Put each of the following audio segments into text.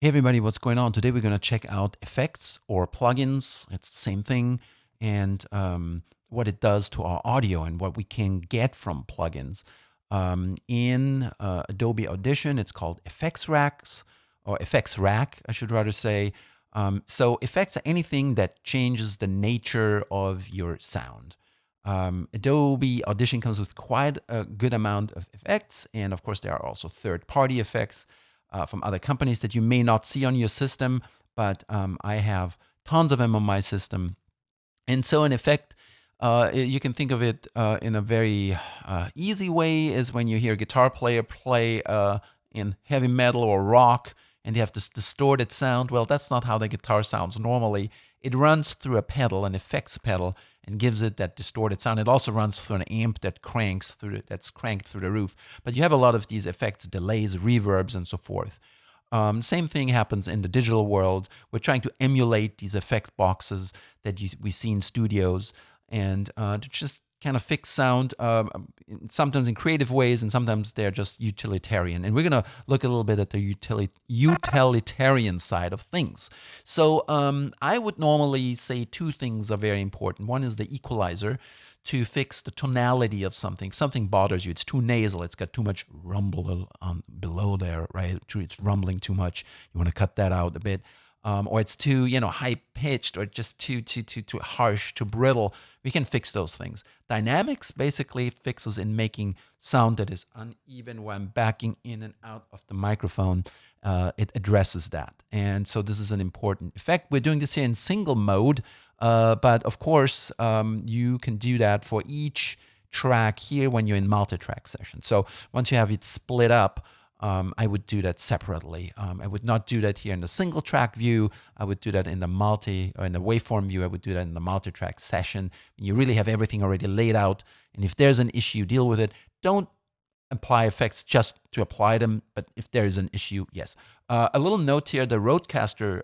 Hey everybody, what's going on? Today we're going to check out effects or plugins. It's the same thing, and what it does to our audio and what we can get from plugins. In Adobe Audition, it's called Effects Racks, or Effects Rack, I should rather say. So effects are anything that changes the nature of your sound. Adobe Audition comes with quite a good amount of effects, and of course there are also third-party effects from other companies that you may not see on your system, but I have tons of them on my system. And so in effect, you can think of it in a very easy way is when you hear a guitar player play in heavy metal or rock and they have this distorted sound. Well, that's not how the guitar sounds normally. It runs through a pedal, an effects pedal, and gives it that distorted sound. It also runs through an amp that that's cranked through the roof. But you have a lot of these effects, delays, reverbs, and so forth. Same thing happens in the digital world. We're trying to emulate these effects boxes that we see in studios and to just kind of fix sound, sometimes in creative ways, and sometimes they're just utilitarian. And we're going to look a little bit at the utilitarian side of things. So I would normally say two things are very important. One is the equalizer to fix the tonality of something. If something bothers you, it's too nasal, it's got too much rumble below there, right? It's rumbling too much. You want to cut that out a bit. Or it's too, high pitched, or just too harsh, too brittle. We can fix those things. Dynamics basically fixes in making sound that is uneven when backing in and out of the microphone. It addresses that. And so this is an important effect. We're doing this here in single mode, but of course, you can do that for each track here when you're in multi-track session. So once you have it split up, I would do that separately. I would not do that here in the single track view. I would do that in the in the waveform view. I would do that in the multi-track session. You really have everything already laid out. And if there's an issue, deal with it. Don't apply effects just to apply them. But if there is an issue, yes. A little note here, the Rodecaster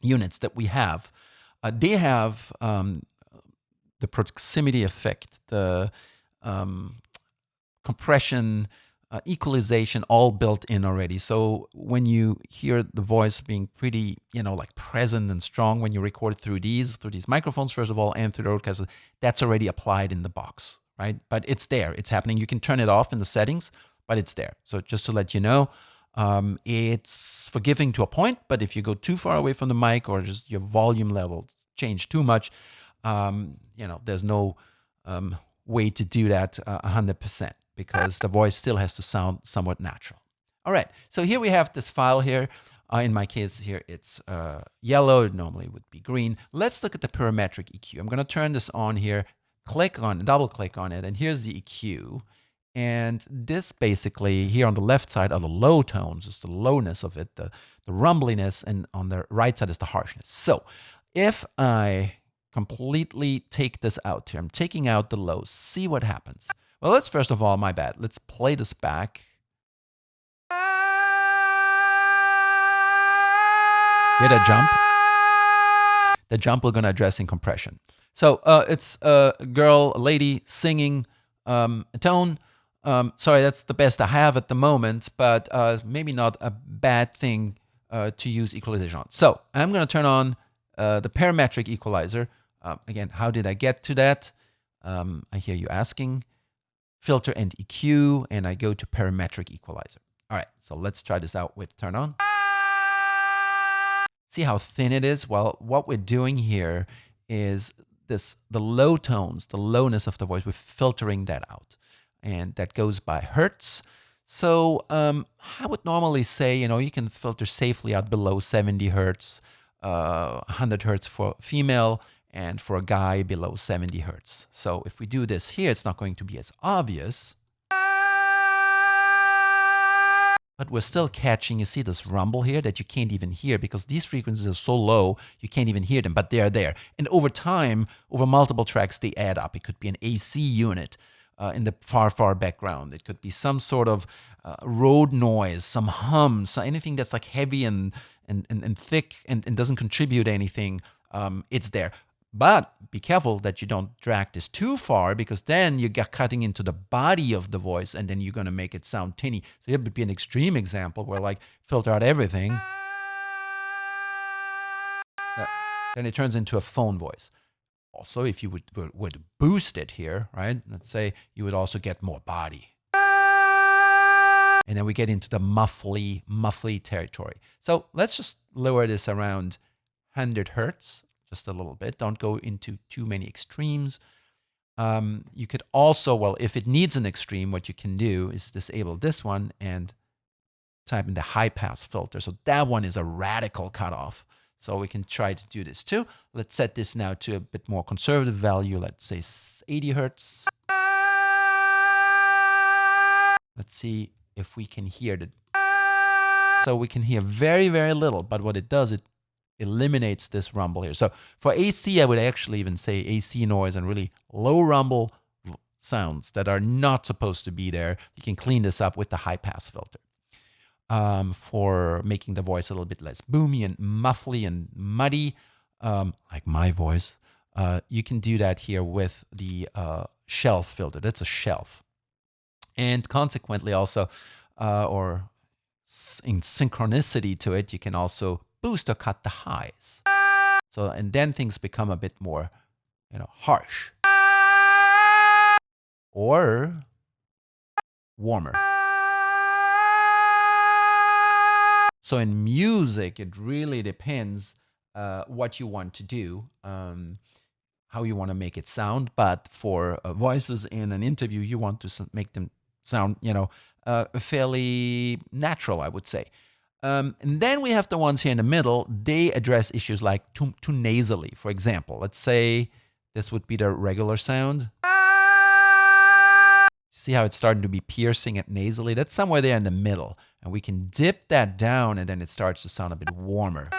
units that we have, they have the proximity effect, the compression, equalization all built in already. So when you hear the voice being pretty, like present and strong when you record through these microphones, first of all, and through the Rodecaster, that's already applied in the box, right? But it's there, it's happening. You can turn it off in the settings, but it's there. So just to let you know, it's forgiving to a point, but if you go too far away from the mic or just your volume level change too much, there's no way to do that 100%. Because the voice still has to sound somewhat natural. All right, so here we have this file here. In my case here, it's yellow. It normally would be green. Let's look at the parametric EQ. I'm going to turn this on here, double click on it, and here's the EQ. And this basically, here on the left side are the low tones, is the lowness of it, the rumbliness, and on the right side is the harshness. So if I completely take this out here, I'm taking out the lows, see what happens. Well, let's first of all, my bad. Let's play this back. Hear that jump? The jump we're going to address in compression. So it's a girl, a lady singing a tone. Sorry, that's the best I have at the moment, but maybe not a bad thing to use equalization on. So I'm going to turn on the parametric equalizer. Again, how did I get to that? I hear you asking. Filter and EQ, and I go to parametric equalizer. All right, so let's try this out with turn on. See how thin it is? Well, what we're doing here is the low tones, the lowness of the voice, we're filtering that out. And that goes by hertz. So I would normally say, you can filter safely out below 70 hertz, 100 hertz for female, and for a guy below 70 hertz. So if we do this here, it's not going to be as obvious. But we're still catching, you see this rumble here that you can't even hear because these frequencies are so low, you can't even hear them, but they're there. And over time, over multiple tracks, they add up. It could be an AC unit in the far background. It could be some sort of road noise, some hum, anything that's like heavy and thick and doesn't contribute anything. It's there. But be careful that you don't drag this too far, because then you get cutting into the body of the voice and then you're going to make it sound tinny. So it would be an extreme example where like filter out everything. Then it turns into a phone voice. Also, if you would boost it here, right? Let's say you would also get more body. And then we get into the muffly territory. So let's just lower this around 100 hertz, just a little bit. Don't go into too many extremes. You could also, well, if it needs an extreme, what you can do is disable this one and type in the high pass filter. So that one is a radical cutoff. So we can try to do this too. Let's set this now to a bit more conservative value. Let's say 80 hertz. Let's see if we can hear the. So we can hear very, very little, but what it does, it eliminates this rumble here. So for AC, I would actually even say AC noise and really low rumble sounds that are not supposed to be there. You can clean this up with the high pass filter. For making the voice a little bit less boomy and muffly and muddy, like my voice, you can do that here with the shelf filter. That's a shelf. And consequently also, or in synchronicity to it, you can also boost or cut the highs. So, and then things become a bit more, harsh or warmer. So in music, it really depends what you want to do, how you want to make it sound. But for voices in an interview, you want to make them sound, fairly natural, I would say. And then we have the ones here in the middle. They address issues like too nasally. For example, let's say this would be the regular sound. See how it's starting to be piercing at nasally? That's somewhere there in the middle. And we can dip that down and then it starts to sound a bit warmer.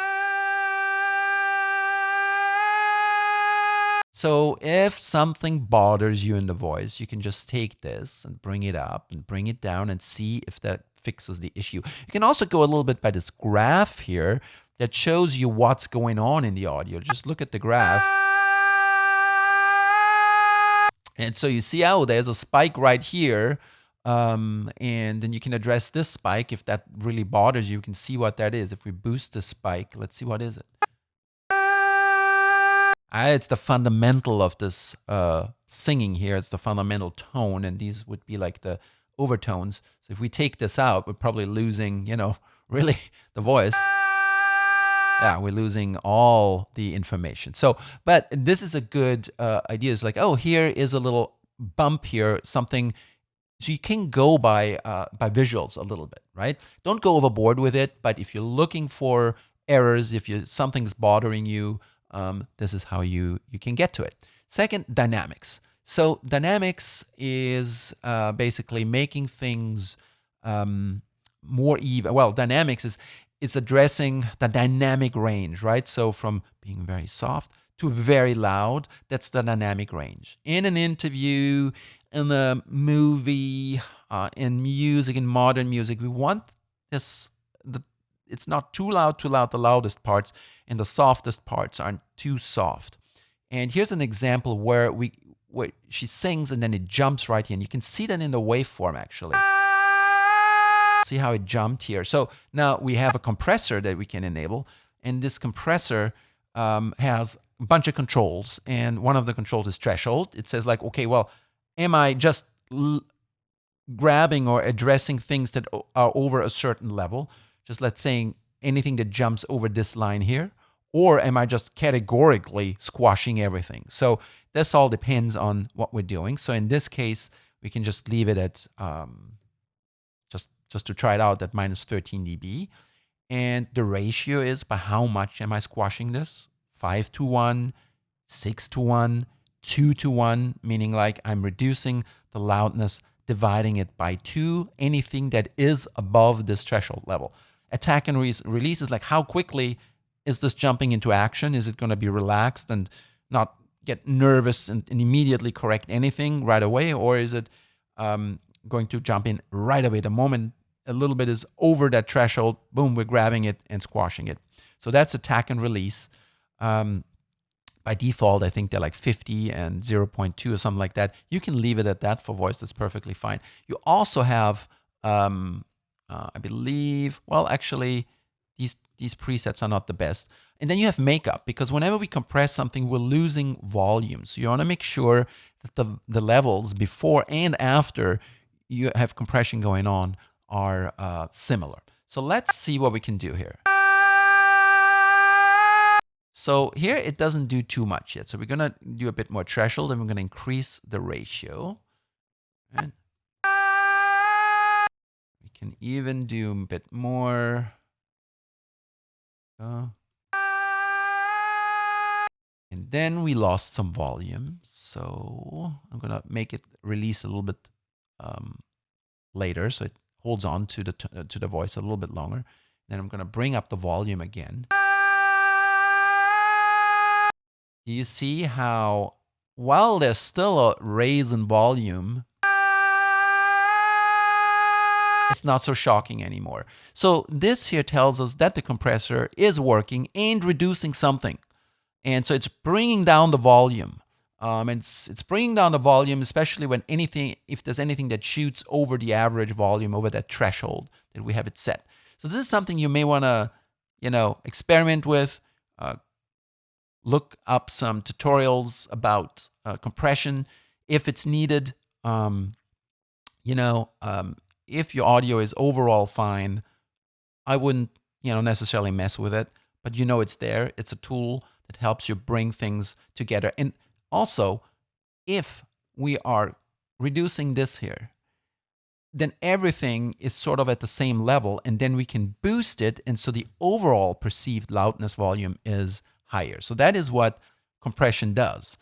So if something bothers you in the voice, you can just take this and bring it up and bring it down and see if that fixes the issue. You can also go a little bit by this graph here that shows you what's going on in the audio. Just look at the graph. And so you see, there's a spike right here. And then you can address this spike. If that really bothers you, you can see what that is. If we boost the spike, let's see, what is it? It's the fundamental of this singing here. It's the fundamental tone. And these would be like the overtones. So if we take this out, we're probably losing, really the voice. Yeah, we're losing all the information. So, but this is a good idea. It's like, here is a little bump here, something. So you can go by visuals a little bit, right? Don't go overboard with it. But if you're looking for errors, if something's bothering you, this is how you can get to it. Second, dynamics. So dynamics is basically making things more even. Well, dynamics is addressing the dynamic range, right? So from being very soft to very loud, that's the dynamic range. In an interview, in a movie, in music, in modern music, we want this. It's not too loud, the loudest parts, and the softest parts aren't too soft. And here's an example where she sings and then it jumps right in. You can see that in the waveform actually. See how it jumped here. So now we have a compressor that we can enable, and this compressor has a bunch of controls, and one of the controls is threshold. It says like, okay, well, am I just grabbing or addressing things that are over a certain level? Just let's say anything that jumps over this line here, or am I just categorically squashing everything? So this all depends on what we're doing. So in this case, we can just leave it at just to try it out at minus 13 dB. And the ratio is by how much am I squashing this? 5:1, 6:1, 2:1, meaning like I'm reducing the loudness, dividing it by 2, anything that is above this threshold level. Attack and release is like, how quickly is this jumping into action? Is it going to be relaxed and not get nervous and immediately correct anything right away? Or is it going to jump in right away? The moment a little bit is over that threshold, boom, we're grabbing it and squashing it. So that's attack and release. By default, I think they're like 50 and 0.2 or something like that. You can leave it at that for voice. That's perfectly fine. You also have, I believe, well, actually, these presets are not the best. And then you have makeup, because whenever we compress something, we're losing volume. So you want to make sure that the levels before and after you have compression going on are similar. So let's see what we can do here. So here it doesn't do too much yet. So we're going to do a bit more threshold, and we're going to increase the ratio. And we can even do a bit more. And then we lost some volume. So I'm going to make it release a little bit later, so it holds on to the voice a little bit longer. Then I'm going to bring up the volume again. Do you see how, while there's still a raise in volume, it's not so shocking anymore? So this here tells us that the compressor is working and reducing something. And so it's bringing down the volume. It's bringing down the volume, especially when if there's anything that shoots over the average volume, over that threshold that we have it set. So this is something you may want to, experiment with. Look up some tutorials about compression if it's needed. If your audio is overall fine, I wouldn't, necessarily mess with it. But it's there. It's a tool that helps you bring things together. And also, if we are reducing this here, then everything is sort of at the same level, and then we can boost it, and so the overall perceived loudness volume is higher. So that is what compression does.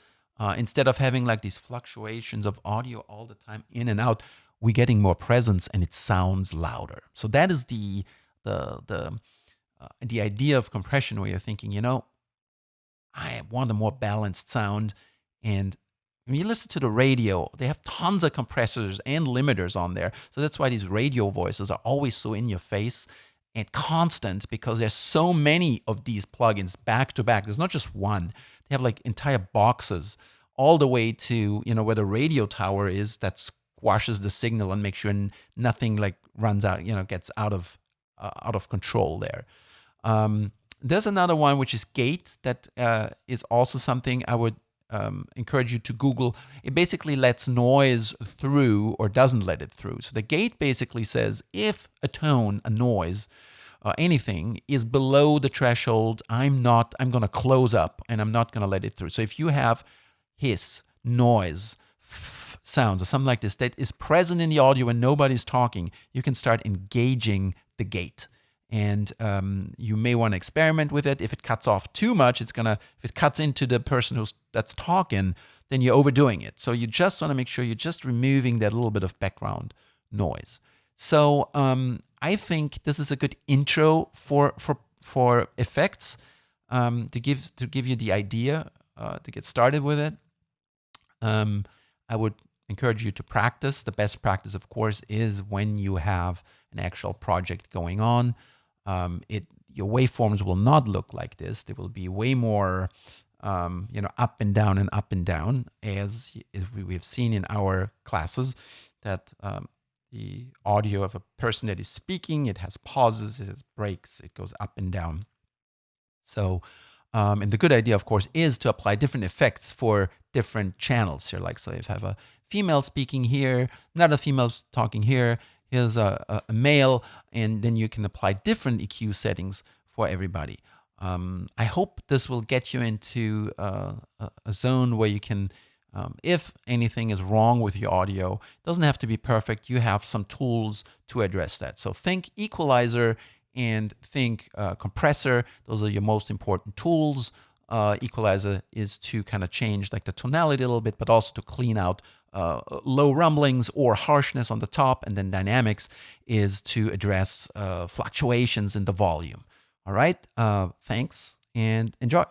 Instead of having like these fluctuations of audio all the time in and out, we're getting more presence and it sounds louder. So that is the idea of compression, where you're thinking, I want a more balanced sound. And when you listen to the radio, they have tons of compressors and limiters on there. So that's why these radio voices are always so in your face and constant, because there's so many of these plugins back to back. There's not just one. They have like entire boxes all the way to, where the radio tower is, that squashes the signal and makes sure nothing like runs out, gets out of control there. There's another one, which is gate, that is also something I would encourage you to Google. It basically lets noise through or doesn't let it through. So the gate basically says if a tone, a noise, anything is below the threshold, I'm going to close up and I'm not going to let it through. So if you have hiss, noise, sounds, or something like this that is present in the audio when nobody's talking, you can start engaging the gate. And you may want to experiment with it. If it cuts off too much, if it cuts into the person that's talking, then you're overdoing it. So you just want to make sure you're just removing that little bit of background noise. So I think this is a good intro for effects, to give you the idea, to get started with it. I would encourage you to practice. The best practice, of course, is when you have an actual project going on. Your waveforms will not look like this. They will be way more, up and down, as we have seen in our classes, that the audio of a person that is speaking, it has pauses, it has breaks, it goes up and down. So, and the good idea, of course, is to apply different effects for different channels here. Like, so if you have a female speaking here, another female talking here, here's a male, and then you can apply different EQ settings for everybody. I hope this will get you into a zone where you can, if anything is wrong with your audio, it doesn't have to be perfect. You have some tools to address that. So think equalizer and think compressor. Those are your most important tools. Equalizer is to kind of change like the tonality a little bit, but also to clean out low rumblings or harshness on the top. And then dynamics is to address fluctuations in the volume. All right, thanks and enjoy.